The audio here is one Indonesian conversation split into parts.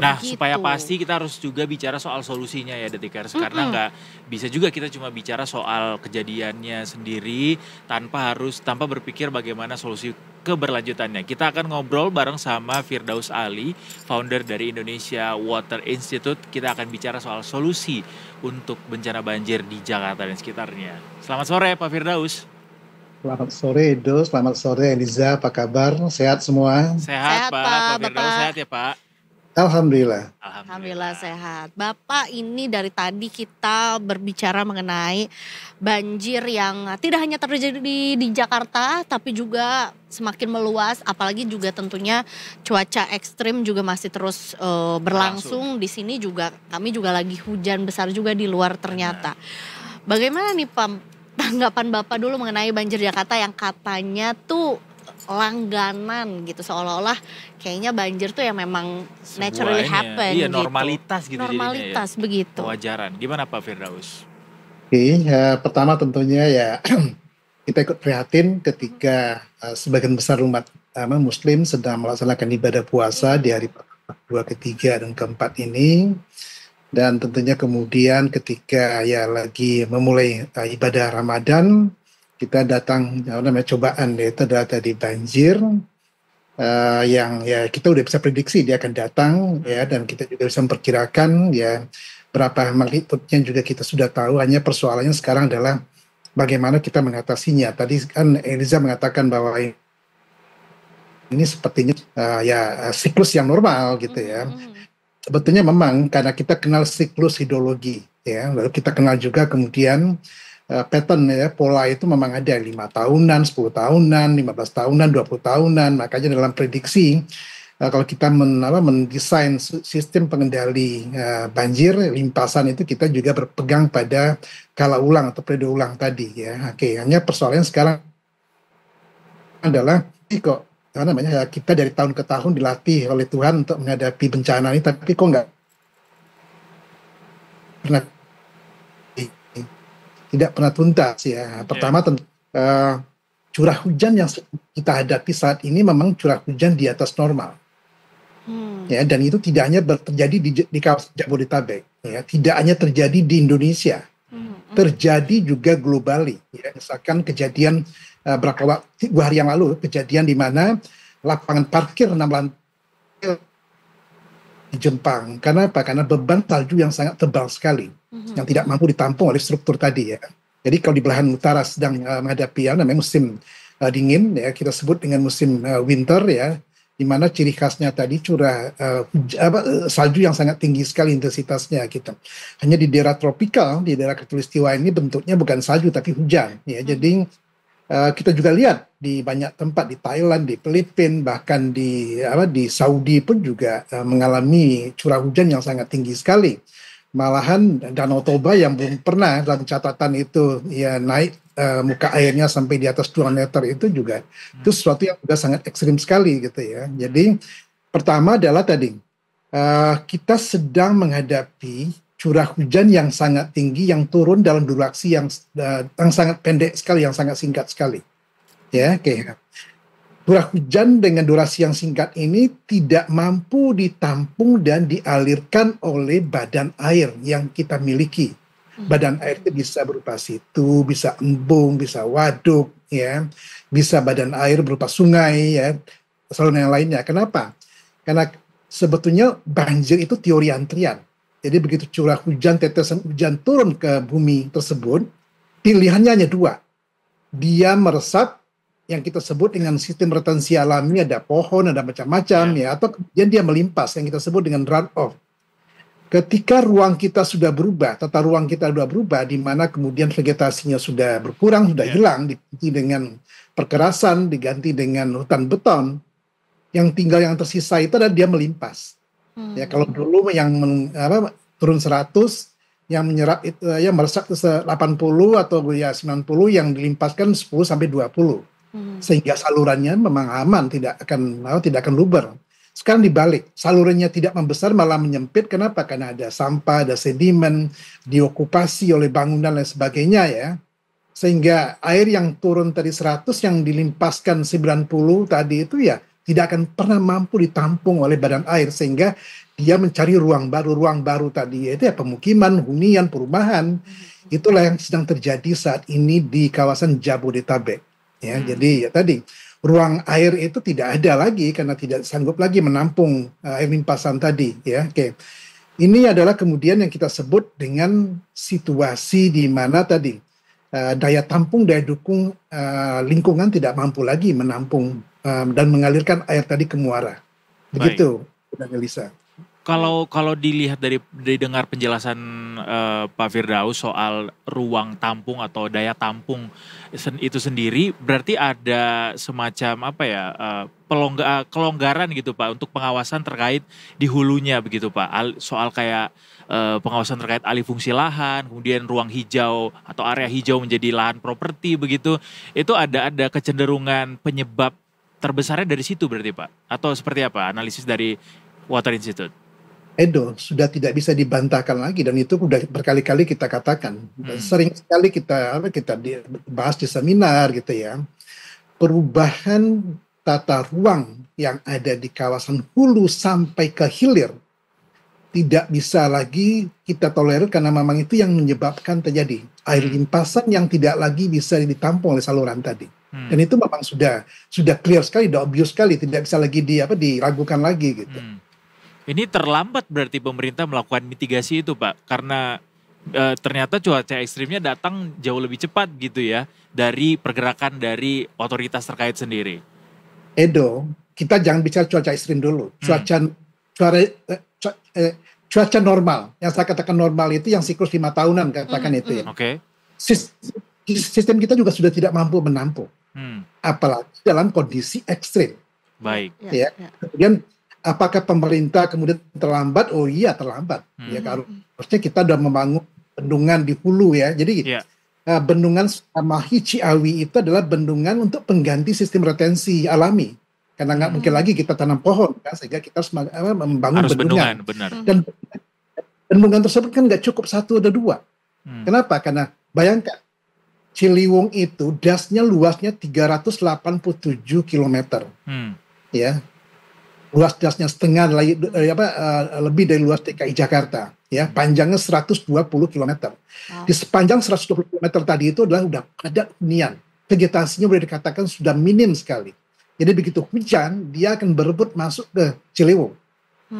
Nah, supaya begitu. pasti kita harus juga bicara soal solusinya ya Detikers, karena nggak bisa juga kita cuma bicara soal kejadiannya sendiri tanpa berpikir bagaimana solusi keberlanjutannya. Kita akan ngobrol bareng sama Firdaus Ali, founder dari Indonesia Water Institute. Kita akan bicara soal solusi untuk bencana banjir di Jakarta dan sekitarnya. Selamat sore Pak Firdaus. Selamat sore Edo, selamat sore Eliza, apa kabar? Sehat semua? Sehat Sehat, Pak, Pak, Pak Firdaus Bapak. sehat ya Pak? Alhamdulillah. Alhamdulillah sehat. Bapak, ini dari tadi kita berbicara mengenai banjir yang tidak hanya terjadi di Jakarta, tapi juga semakin meluas. Apalagi juga tentunya cuaca ekstrim juga masih terus berlangsung. Di sini juga kami juga lagi hujan besar juga di luar ternyata. Bagaimana nih Pak, tanggapan Bapak dulu mengenai banjir Jakarta yang katanya tuh langganan gitu, seolah-olah kayaknya banjir tuh ya memang naturally Sebuah happen iya, gitu. normalitas gitu Normalitas jadinya ya. begitu. Kewajaran. Gimana Pak Firdaus? Oke, pertama tentunya ya kita ikut prihatin ketika sebagian besar umat Muslim sedang melaksanakan ibadah puasa di hari kedua, ketiga, dan keempat ini. Dan tentunya kemudian ketika ya lagi memulai ibadah Ramadan, kita datang cobaan, yaitu adalah tadi banjir yang ya kita udah bisa prediksi dia akan datang ya, dan kita juga bisa memperkirakan ya berapa magnitudenya juga kita sudah tahu. Hanya persoalannya sekarang adalah bagaimana kita mengatasinya. Tadi kan Eliza mengatakan bahwa ini sepertinya siklus yang normal gitu ya. Sebetulnya memang karena kita kenal siklus hidrologi ya, lalu kita kenal juga kemudian pattern ya, pola itu memang ada 5 tahunan, 10 tahunan, 15 tahunan, 20 tahunan. Makanya dalam prediksi kalau kita mendesain sistem pengendali banjir, limpasan itu kita juga berpegang pada kala ulang atau periode ulang tadi ya. Oke, hanya persoalannya sekarang adalah kita dari tahun ke tahun dilatih oleh Tuhan untuk menghadapi bencana ini, tapi kok nggak pernah tidak pernah tuntas ya. Pertama curah hujan yang kita hadapi saat ini memang curah hujan di atas normal. Ya, dan itu tidak hanya terjadi di kawasan Jabodetabek, ya, tidak hanya terjadi di Indonesia, terjadi juga globally. Ya, misalkan kejadian beberapa waktu 2 hari yang lalu, kejadian di mana lapangan parkir 6 lantai di Jepang. Karena apa? Karena beban salju yang sangat tebal sekali, yang tidak mampu ditampung oleh struktur tadi ya. Jadi kalau di belahan utara sedang menghadapi namanya musim dingin ya, kita sebut dengan musim winter ya, di mana ciri khasnya tadi curah salju yang sangat tinggi sekali intensitasnya gitu. Hanya di daerah tropikal, di daerah khatulistiwa ini bentuknya bukan salju tapi hujan ya. Jadi kita juga lihat di banyak tempat di Thailand, di Filipina, bahkan di Saudi pun juga mengalami curah hujan yang sangat tinggi sekali. Malahan Danau Toba yang belum pernah dalam catatan itu ya naik muka airnya sampai di atas 2 meter itu juga itu sesuatu yang juga sangat ekstrim sekali gitu ya. Jadi pertama adalah tadi kita sedang menghadapi curah hujan yang sangat tinggi yang turun dalam durasi yang sangat pendek sekali, yang sangat singkat sekali. Ya, oke. Curah hujan dengan durasi yang singkat ini tidak mampu ditampung dan dialirkan oleh badan air yang kita miliki. Badan air itu bisa berupa situ, bisa embung, bisa waduk, ya, bisa badan air berupa sungai, ya, saluran yang lainnya. Kenapa? Karena sebetulnya banjir itu teori antrian. Jadi begitu curah hujan, tetesan hujan turun ke bumi tersebut, pilihannya hanya 2. Dia meresap, yang kita sebut dengan sistem retensi alami, ada pohon, ada macam-macam ya, atau kemudian dia melimpas yang kita sebut dengan runoff. Ketika ruang kita sudah berubah, tata ruang kita sudah berubah, di mana kemudian vegetasinya sudah berkurang, sudah hilang, diganti dengan perkerasan, diganti dengan hutan beton, yang tinggal yang tersisa itu adalah dia melimpas. Ya, kalau dulu yang turun 100, yang menyerap itu ya meresap ke 80 atau ya 90, yang dilimpaskan 10 sampai 20. Sehingga salurannya memang aman, tidak akan luber. Sekarang dibalik, salurannya tidak membesar malah menyempit. Kenapa? Karena ada sampah, ada sedimen, diokupasi oleh bangunan dan sebagainya ya. Sehingga air yang turun tadi 100 yang dilimpaskan 90 tadi itu ya tidak akan pernah mampu ditampung oleh badan air, sehingga dia mencari ruang baru tadi, yaitu ya pemukiman, hunian, perumahan. Itulah yang sedang terjadi saat ini di kawasan Jabodetabek. Ya, jadi ya tadi ruang air itu tidak ada lagi karena tidak sanggup lagi menampung air limpasan tadi. Ya, oke. Ini adalah kemudian yang kita sebut dengan situasi di mana tadi daya tampung, daya dukung lingkungan tidak mampu lagi menampung dan mengalirkan air tadi ke muara. Begitu, Elisa. Kalau dilihat dari dengar penjelasan Pak Firdaus soal ruang tampung atau daya tampung itu sendiri, berarti ada semacam apa ya kelonggaran gitu Pak untuk pengawasan terkait di hulunya begitu Pak, soal kayak pengawasan terkait alih fungsi lahan, kemudian ruang hijau atau area hijau menjadi lahan properti begitu, itu ada kecenderungan penyebab terbesarnya dari situ berarti Pak, atau seperti apa analisis dari Water Institute? Edo, sudah tidak bisa dibantahkan lagi, dan itu sudah berkali-kali kita katakan. Sering sekali kita bahas di seminar gitu ya. Perubahan tata ruang yang ada di kawasan hulu sampai ke hilir tidak bisa lagi kita tolerir, karena memang itu yang menyebabkan terjadi air limpasan yang tidak lagi bisa ditampung oleh saluran tadi. Dan itu memang sudah clear sekali, sudah obvious sekali, tidak bisa lagi diragukan lagi gitu. Ini terlambat berarti pemerintah melakukan mitigasi itu Pak, karena ternyata cuaca ekstrimnya datang jauh lebih cepat gitu ya dari pergerakan dari otoritas terkait sendiri. Edo, kita jangan bicara cuaca ekstrim dulu. Cuaca normal, yang saya katakan normal itu yang siklus 5 tahunan katakan itu ya. Oke. Sistem kita juga sudah tidak mampu menampung, apalagi dalam kondisi ekstrim. Baik. Ya. Kemudian apakah pemerintah kemudian terlambat? Oh iya terlambat. Ya, harusnya kita sudah membangun bendungan di hulu ya. Jadi bendungan Sukamahi Ciawi itu adalah bendungan untuk pengganti sistem retensi alami. Karena nggak mungkin lagi kita tanam pohon, kan? Sehingga kita harus membangun bendungan. Benar. Dan bendungan tersebut kan nggak cukup 1 atau 2. Kenapa? Karena bayangkan Ciliwung itu dasnya luasnya 387 km. Ya. Luas dasnya setengah lebih dari luas DKI Jakarta, ya, panjangnya 120 km. Di sepanjang 120 km tadi itu adalah udah ada hunian, vegetasinya boleh dikatakan sudah minim sekali. Jadi begitu hujan dia akan berebut masuk ke Ciliwung.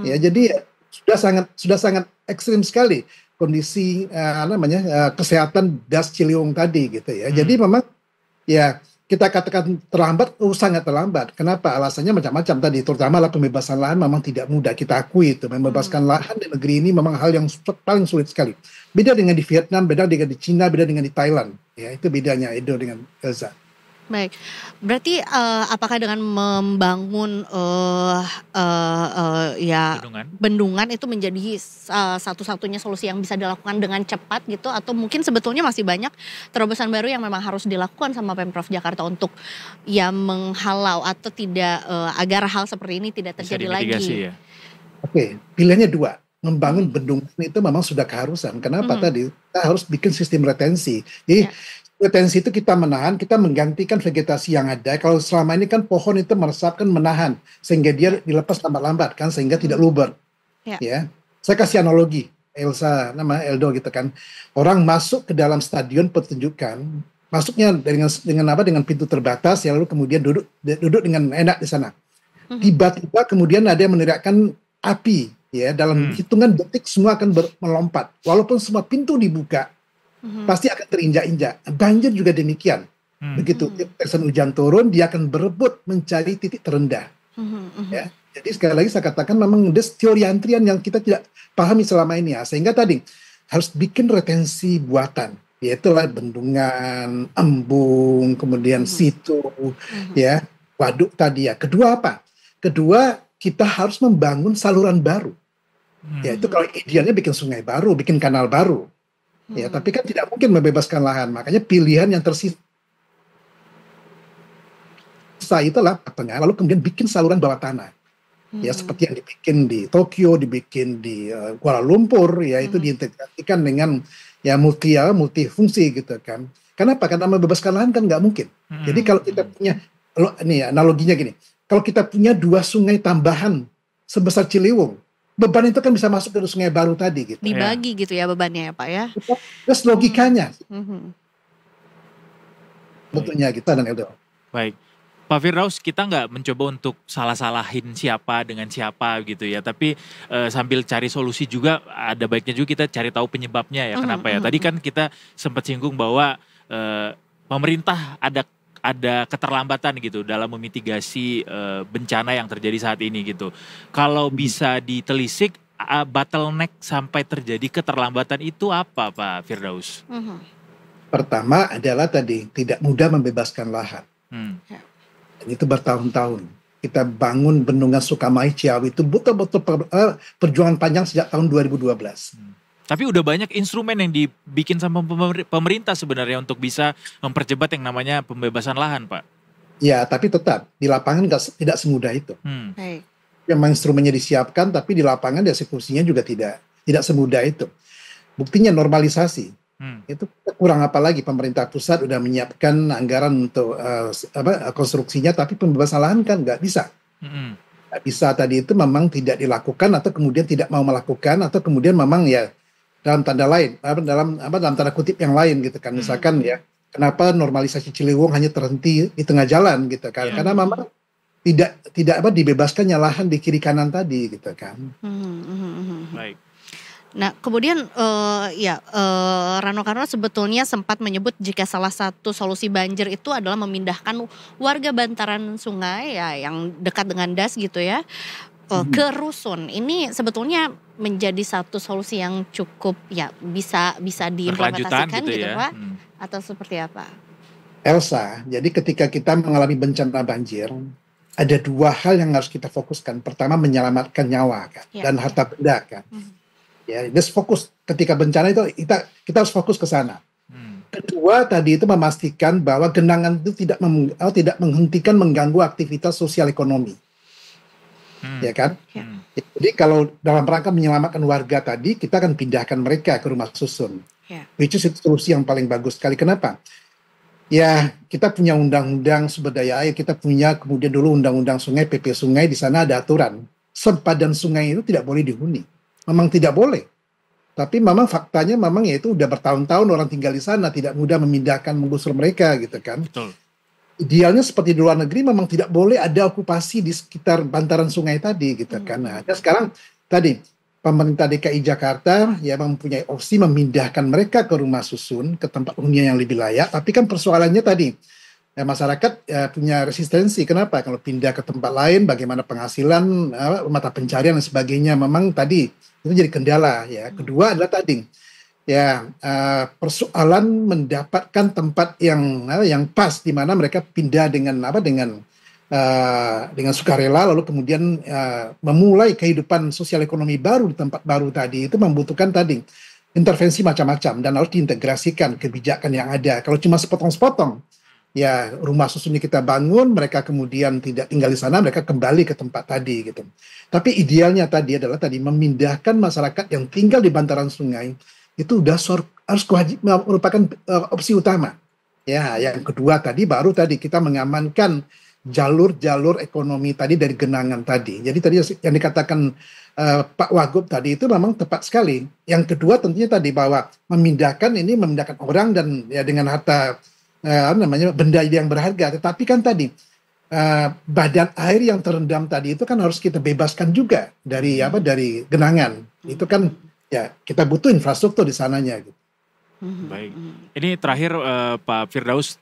Ya, jadi sudah sangat ekstrim sekali kondisi kesehatan das Ciliwung tadi gitu ya. Jadi memang ya kita katakan terlambat, sangat terlambat. Kenapa? Alasannya macam-macam tadi, terutama pembebasan lahan memang tidak mudah, kita akui itu. Membebaskan lahan di negeri ini memang hal yang paling sulit sekali. Beda dengan di Vietnam, beda dengan di Cina, beda dengan di Thailand. Ya, itu bedanya Edo dengan Elza. Baik, berarti apakah dengan membangun bendungan itu menjadi satu-satunya solusi yang bisa dilakukan dengan cepat gitu, atau mungkin sebetulnya masih banyak terobosan baru yang memang harus dilakukan sama Pemprov Jakarta untuk ya menghalau atau tidak agar hal seperti ini tidak terjadi lagi? Ya? Oke, pilihannya 2. Membangun bendungan itu memang sudah keharusan. Kenapa tadi? Kita harus bikin sistem retensi. Jadi retensi itu kita menahan, kita menggantikan vegetasi yang ada. Kalau selama ini kan pohon itu meresapkan, menahan, sehingga dia dilepas lambat-lambat kan, sehingga tidak luber. Ya, saya kasih analogi, Elsa, Eldo gitu kan. Orang masuk ke dalam stadion pertunjukan, masuknya dengan pintu terbatas, ya lalu kemudian duduk dengan enak di sana. Tiba-tiba kemudian ada yang meneriakkan api, ya dalam hitungan detik semua akan melompat. Walaupun semua pintu dibuka, pasti akan terinjak-injak. Banjir juga demikian. Begitu tetesan hujan turun, dia akan berebut mencari titik terendah. Ya. Jadi sekali lagi saya katakan memang teori antrian yang kita tidak pahami selama ini ya. Sehingga tadi harus bikin retensi buatan, yaitu bendungan, embung, kemudian situ, ya, waduk tadi ya. Kedua apa? Kedua, kita harus membangun saluran baru. Ya, itu kalau idealnya bikin sungai baru, bikin kanal baru. Ya, tapi kan tidak mungkin membebaskan lahan. Makanya pilihan yang tersisa itulah tengah, lalu kemudian bikin saluran bawah tanah. Ya, seperti yang dibikin di Tokyo, dibikin di Kuala Lumpur, ya itu diintegrasikan dengan ya multifungsi gitu kan. Kenapa? Karena membebaskan lahan kan nggak mungkin. Jadi kalau kita punya, analoginya gini, kalau kita punya 2 sungai tambahan sebesar Ciliwung, beban itu kan bisa masuk ke sungai baru tadi gitu. Dibagi gitu ya bebannya ya Pak ya. Terus logikanya Mhm. betulnya kita dan Edo. Baik. Pak Firdaus, kita nggak mencoba untuk salah-salahin siapa dengan siapa gitu ya. Tapi sambil cari solusi juga ada baiknya juga kita cari tahu penyebabnya ya. Kenapa ya? Tadi kan kita sempat singgung bahwa pemerintah ada keterlambatan gitu dalam memitigasi bencana yang terjadi saat ini gitu. Kalau bisa ditelisik bottleneck sampai terjadi keterlambatan itu apa Pak Firdaus? Pertama adalah tadi tidak mudah membebaskan lahan. Dan itu bertahun-tahun. Kita bangun bendungan Sukamai Ciawi itu betul-betul perjuangan panjang sejak tahun 2012. Tapi udah banyak instrumen yang dibikin sama pemerintah sebenarnya untuk bisa mempercepat yang namanya pembebasan lahan, Pak. Ya, tapi tetap di lapangan tidak semudah itu. Baik. Memang instrumennya disiapkan, tapi di lapangan eksekusinya juga tidak semudah itu. Buktinya normalisasi. Itu kurang apa lagi pemerintah pusat udah menyiapkan anggaran untuk konstruksinya, tapi pembebasan lahan kan nggak bisa. Nggak bisa tadi itu memang tidak dilakukan atau kemudian tidak mau melakukan atau kemudian memang ya dalam tanda lain, dalam tanda kutip yang lain gitu kan. Misalkan ya kenapa normalisasi Ciliwung hanya terhenti di tengah jalan gitu kan? Karena memang tidak dibebaskannya lahan di kiri kanan tadi gitu kan. Baik. Nah, kemudian Rano Karno sebetulnya sempat menyebut jika salah satu solusi banjir itu adalah memindahkan warga bantaran sungai ya yang dekat dengan das gitu ya ke rusun. Ini sebetulnya menjadi satu solusi yang cukup ya bisa diimplementasikan gitu ya. Pak atau seperti apa? Elsa, jadi ketika kita mengalami bencana banjir, ada 2 hal yang harus kita fokuskan. Pertama menyelamatkan nyawa kan dan harta benda kan. Ya, just fokus ketika bencana itu kita harus fokus ke sana. Kedua tadi itu memastikan bahwa genangan itu tidak menghentikan mengganggu aktivitas sosial ekonomi. Ya kan? Jadi kalau dalam rangka menyelamatkan warga tadi, kita akan pindahkan mereka ke rumah susun. Which is solusi yang paling bagus sekali. Kenapa? Ya, kita punya undang-undang sumber daya air, kita punya kemudian dulu undang-undang sungai, PP sungai, di sana ada aturan. Sempadan sungai itu tidak boleh dihuni. Memang tidak boleh. Tapi memang faktanya memang ya itu udah bertahun-tahun orang tinggal di sana, tidak mudah memindahkan, menggusur mereka gitu kan. Betul. Idealnya seperti di luar negeri memang tidak boleh ada okupasi di sekitar bantaran sungai tadi gitu kan. Nah, sekarang tadi pemerintah DKI Jakarta ya mempunyai opsi memindahkan mereka ke rumah susun, ke tempat hunian yang lebih layak, tapi kan persoalannya tadi ya, masyarakat punya resistensi. Kenapa? Kalau pindah ke tempat lain, bagaimana penghasilan, mata pencarian dan sebagainya. Memang tadi itu jadi kendala. Ya. Kedua adalah tadi ya persoalan mendapatkan tempat yang pas di mana mereka pindah dengan sukarela, lalu kemudian memulai kehidupan sosial ekonomi baru di tempat baru tadi. Itu membutuhkan tadi intervensi macam-macam dan harus diintegrasikan kebijakan yang ada. Kalau cuma sepotong-sepotong, ya rumah susunnya kita bangun, mereka kemudian tidak tinggal di sana, mereka kembali ke tempat tadi gitu. Tapi idealnya tadi adalah memindahkan masyarakat yang tinggal di bantaran sungai itu harus merupakan opsi utama. Ya, yang kedua tadi baru kita mengamankan jalur-jalur ekonomi tadi dari genangan tadi. Jadi tadi yang dikatakan Pak Wagub tadi itu memang tepat sekali. Yang kedua tentunya tadi bahwa memindahkan orang dan ya dengan harta benda yang berharga, tetapi kan tadi badan air yang terendam tadi itu kan harus kita bebaskan juga dari genangan. Itu kan ya kita butuh infrastruktur di sananya gitu. Baik. Ini terakhir Pak Firdaus,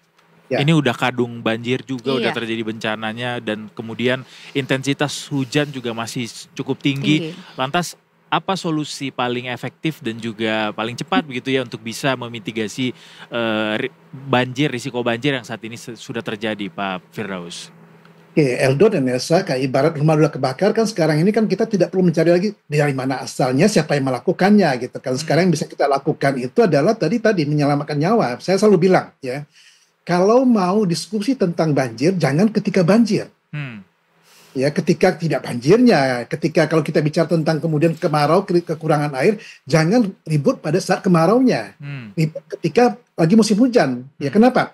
ini udah kadung banjir juga, udah terjadi bencananya dan kemudian intensitas hujan juga masih cukup tinggi. Lantas apa solusi paling efektif dan juga paling cepat begitu ya untuk bisa memitigasi risiko banjir yang saat ini sudah terjadi, Pak Firdaus? Oke, Eldo dan Elsa, kayak ibarat rumah udah kebakar kan sekarang ini kan kita tidak perlu mencari lagi dari mana asalnya, siapa yang melakukannya gitu kan. Sekarang yang bisa kita lakukan itu adalah tadi menyelamatkan nyawa. Saya selalu bilang ya, kalau mau diskusi tentang banjir jangan ketika banjir. Ya, ketika tidak banjirnya, kalau kita bicara tentang kemudian kemarau, kekurangan air, jangan ribut pada saat kemaraunya. Ribut ketika lagi musim hujan. Ya, kenapa?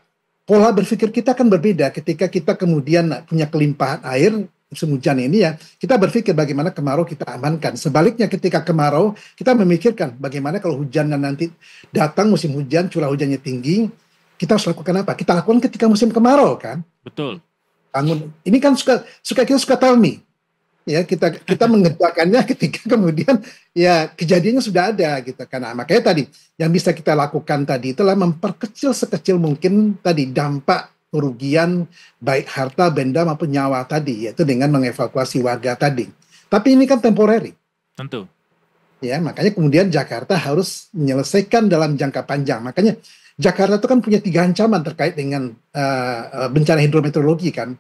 pola berpikir kita kan berbeda ketika kita kemudian punya kelimpahan air musim hujan ini ya, kita berpikir bagaimana kemarau kita amankan. Sebaliknya ketika kemarau, kita memikirkan bagaimana kalau hujan nanti datang musim hujan, curah hujannya tinggi, kita harus lakukan apa? Kita lakukan ketika musim kemarau kan? Betul. Bangun. Ini kan kita suka tell me. Ya, kita mengerjakannya ketika kemudian ya kejadiannya sudah ada gitu kan. Nah, makanya tadi yang bisa kita lakukan tadi itulah memperkecil sekecil mungkin tadi dampak kerugian baik harta, benda maupun nyawa tadi, yaitu dengan mengevakuasi warga tadi. Tapi ini kan temporary. Tentu. Ya, makanya kemudian Jakarta harus menyelesaikan dalam jangka panjang. Makanya Jakarta itu kan punya 3 ancaman terkait dengan bencana hidrometeorologi kan.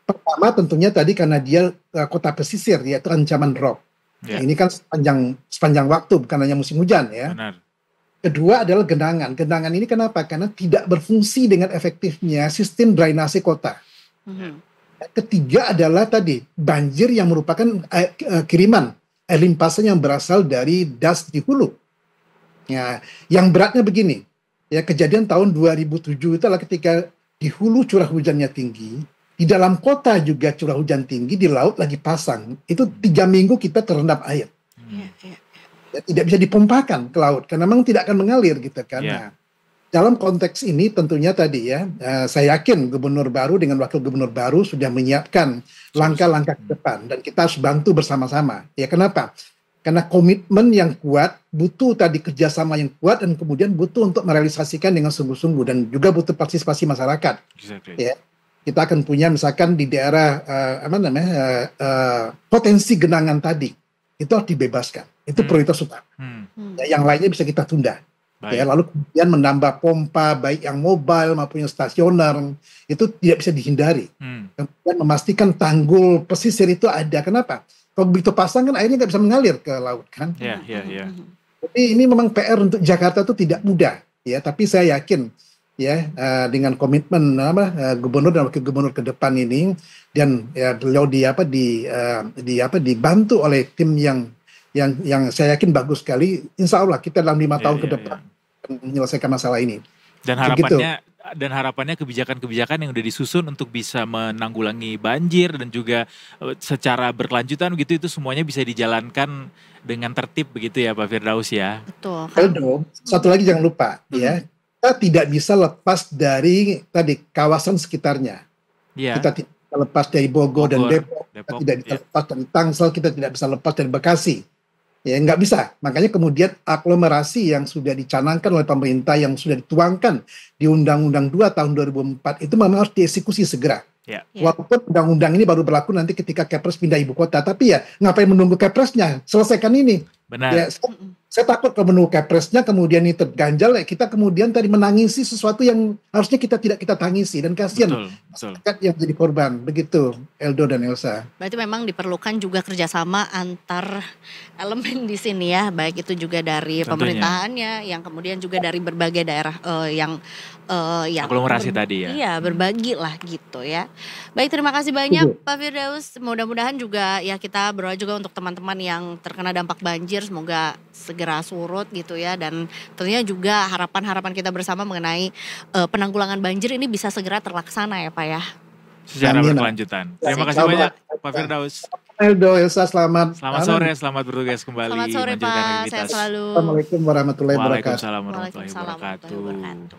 Pertama tentunya tadi karena dia kota pesisir, yaitu ancaman rob. Ini kan sepanjang waktu, bukan hanya musim hujan ya. Benar. Kedua adalah genangan. Genangan ini kenapa? Karena tidak berfungsi dengan efektifnya sistem drainase kota. Ketiga adalah tadi banjir yang merupakan kiriman air limpasan yang berasal dari das di hulu. Ya, yang beratnya begini. Ya, kejadian tahun 2007 itu adalah ketika di hulu curah hujannya tinggi, di dalam kota juga curah hujan tinggi, di laut lagi pasang. Itu 3 minggu kita terendam air. Ya, tidak bisa dipompakan ke laut karena memang tidak akan mengalir gitu kan. Nah, dalam konteks ini tentunya tadi ya, saya yakin gubernur baru dengan wakil gubernur baru sudah menyiapkan langkah-langkah ke depan dan kita harus bantu bersama-sama. Ya, kenapa? Karena komitmen yang kuat, butuh tadi kerjasama yang kuat, dan kemudian butuh untuk merealisasikan dengan sungguh-sungguh, dan juga butuh partisipasi masyarakat. Exactly. Ya, kita akan punya misalkan di daerah potensi genangan tadi, itu harus dibebaskan. Itu prioritas utama. Ya, yang lainnya bisa kita tunda. Ya, lalu kemudian menambah pompa, baik yang mobile maupun yang stasioner, itu tidak bisa dihindari. Kemudian memastikan tanggul pesisir itu ada. Kenapa? Kalau begitu pasang kan airnya nggak bisa mengalir ke laut kan. Jadi ini memang PR untuk Jakarta itu tidak mudah ya, tapi saya yakin ya dengan komitmen gubernur dan wakil gubernur ke depan ini, dan ya beliau dibantu oleh tim yang saya yakin bagus sekali. Insya Allah kita dalam 5 tahun ke depan menyelesaikan masalah ini. Dan harapannya kebijakan-kebijakan yang udah disusun untuk bisa menanggulangi banjir dan juga secara berkelanjutan begitu, itu semuanya bisa dijalankan dengan tertib begitu ya Pak Firdaus ya. Betul. Aldo, satu lagi jangan lupa ya, kita tidak bisa lepas dari tadi kawasan sekitarnya. Kita tidak bisa lepas dari Bogor dan Depok, kita tidak bisa lepas dari Tangsel, kita tidak bisa lepas dari Bekasi. Ya, nggak bisa. Makanya kemudian aglomerasi yang sudah dicanangkan oleh pemerintah, yang sudah dituangkan di Undang-Undang 2 tahun 2004 itu memang harus dieksekusi segera. Walaupun undang-undang ini baru berlaku nanti ketika Kepres pindah ibu kota, tapi ya ngapain menunggu Kepresnya, selesaikan ini. Benar. Ya, saya takut kalau menunggu Kepresnya kemudian itu terganjal, ya kita kemudian tadi menangisi sesuatu yang harusnya kita tidak kita tangisi, dan kasihan masyarakat yang jadi korban. Begitu Eldo dan Elsa. Berarti memang diperlukan juga kerjasama antar elemen di sini ya, baik itu juga dari pemerintahannya, yang kemudian juga dari berbagai daerah yang aglomerasi tadi ya. Iya, berbagi lah gitu ya. Baik, terima kasih banyak Pak Firdaus. Mudah-mudahan juga ya kita berdoa juga untuk teman-teman yang terkena dampak banjir, semoga segera surut gitu ya, dan tentunya juga harapan-harapan kita bersama mengenai penanggulangan banjir ini bisa segera terlaksana ya Pak ya. Secara berkelanjutan. Terima kasih banyak Pak Firdaus. Eldo, Elsa, selamat sore, selamat bertugas kembali. Selamat sore Pak, sehat selalu. Assalamualaikum warahmatullahi wabarakatuh. Waalaikumsalam warahmatullahi wabarakatuh.